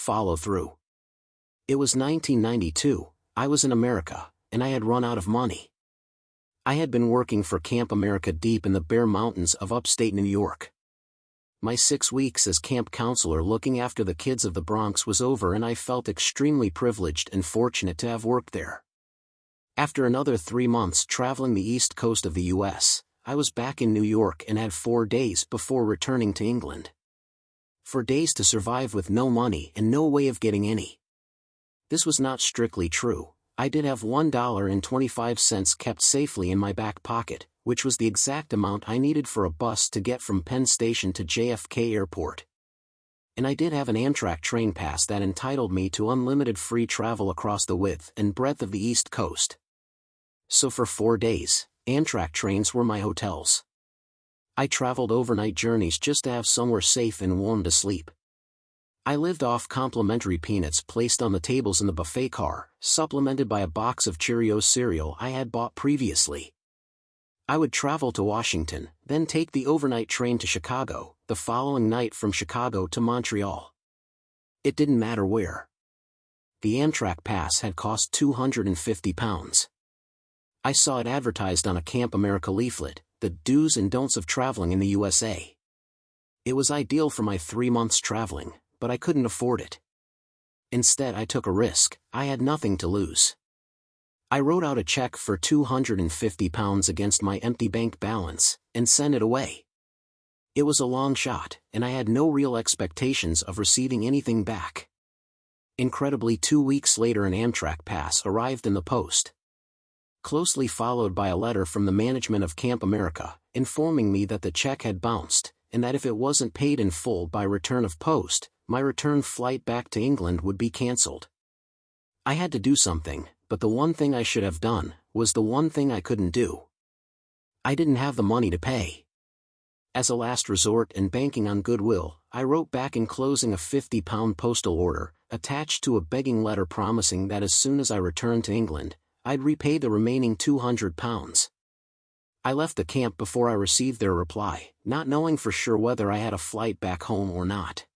follow through. It was 1992, I was in America, and I had run out of money. I had been working for Camp America deep in the Bear Mountains of upstate New York. My 6 weeks as camp counselor looking after the kids of the Bronx was over, and I felt extremely privileged and fortunate to have worked there. After another 3 months traveling the east coast of the U.S., I was back in New York and had 4 days before returning to England. 4 days to survive with no money and no way of getting any. This was not strictly true. I did have $1.25 kept safely in my back pocket, which was the exact amount I needed for a bus to get from Penn Station to JFK Airport. And I did have an Amtrak train pass that entitled me to unlimited free travel across the width and breadth of the East Coast. So for 4 days, Amtrak trains were my hotels. I traveled overnight journeys just to have somewhere safe and warm to sleep. I lived off complimentary peanuts placed on the tables in the buffet car, supplemented by a box of Cheerios cereal I had bought previously. I would travel to Washington, then take the overnight train to Chicago, the following night from Chicago to Montreal. It didn't matter where. The Amtrak pass had cost £250. I saw it advertised on a Camp America leaflet, the do's and don'ts of traveling in the USA. It was ideal for my 3 months traveling, but I couldn't afford it. Instead, I took a risk. I had nothing to lose. I wrote out a check for £250 against my empty bank balance, and sent it away. It was a long shot, and I had no real expectations of receiving anything back. Incredibly, 2 weeks later an Amtrak pass arrived in the post, closely followed by a letter from the management of Camp America, informing me that the check had bounced, and that if it wasn't paid in full by return of post, my return flight back to England would be cancelled. I had to do something, but the one thing I should have done was the one thing I couldn't do. I didn't have the money to pay. As a last resort and banking on goodwill, I wrote back enclosing a £50 postal order, attached to a begging letter promising that as soon as I returned to England, I'd repay the remaining £200. I left the camp before I received their reply, not knowing for sure whether I had a flight back home or not.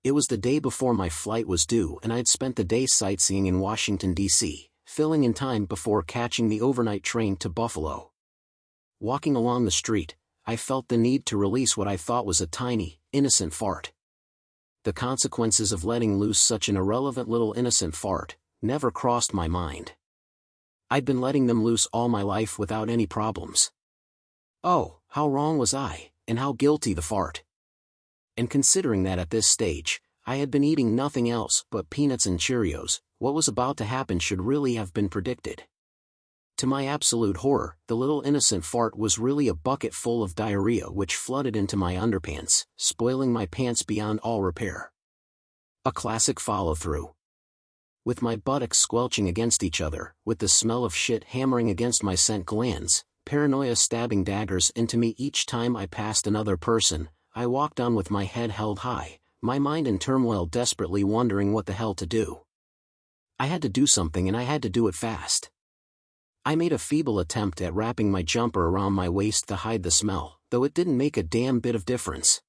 It was the day before my flight was due, and I'd spent the day sightseeing in Washington, D.C., filling in time before catching the overnight train to Buffalo. Walking along the street, I felt the need to release what I thought was a tiny, innocent fart. The consequences of letting loose such an irrelevant little innocent fart never crossed my mind. I'd been letting them loose all my life without any problems. Oh, how wrong was I, and how guilty the fart. And considering that at this stage, I had been eating nothing else but peanuts and Cheerios, what was about to happen should really have been predicted. To my absolute horror, the little innocent fart was really a bucket full of diarrhea which flooded into my underpants, spoiling my pants beyond all repair. A classic follow-through. With my buttocks squelching against each other, with the smell of shit hammering against my scent glands, paranoia stabbing daggers into me each time I passed another person, I walked on with my head held high, my mind in turmoil, desperately wondering what the hell to do. I had to do something, and I had to do it fast. I made a feeble attempt at wrapping my jumper around my waist to hide the smell, though it didn't make a damn bit of difference.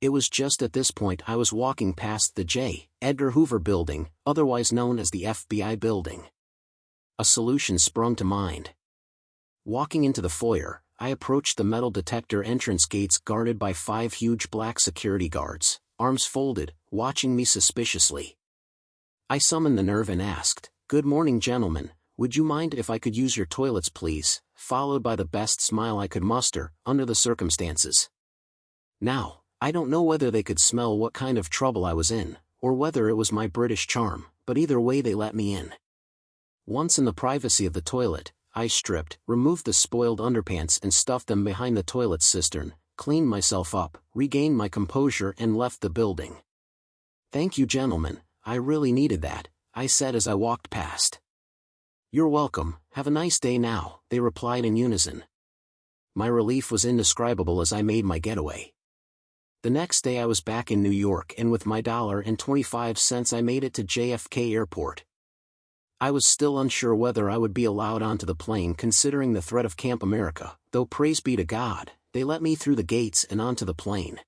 It was just at this point I was walking past the J. Edgar Hoover building, otherwise known as the FBI building. A solution sprung to mind. Walking into the foyer, I approached the metal detector entrance gates guarded by 5 huge black security guards, arms folded, watching me suspiciously. I summoned the nerve and asked, "Good morning, gentlemen, would you mind if I could use your toilets, please?" followed by the best smile I could muster, under the circumstances. Now, I don't know whether they could smell what kind of trouble I was in, or whether it was my British charm, but either way they let me in. Once in the privacy of the toilet, I stripped, removed the spoiled underpants and stuffed them behind the toilet cistern, cleaned myself up, regained my composure and left the building. "Thank you, gentlemen, I really needed that," I said as I walked past. "You're welcome, have a nice day now," they replied in unison. My relief was indescribable as I made my getaway. The next day I was back in New York, and with my $1.25 I made it to JFK Airport. I was still unsure whether I would be allowed onto the plane considering the threat of Camp America, though praise be to God, they let me through the gates and onto the plane.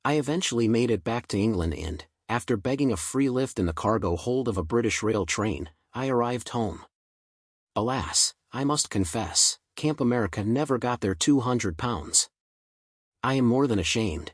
I eventually made it back to England and, After begging a free lift in the cargo hold of a British rail train, I arrived home. Alas, I must confess, Camp America never got their £200. I am more than ashamed.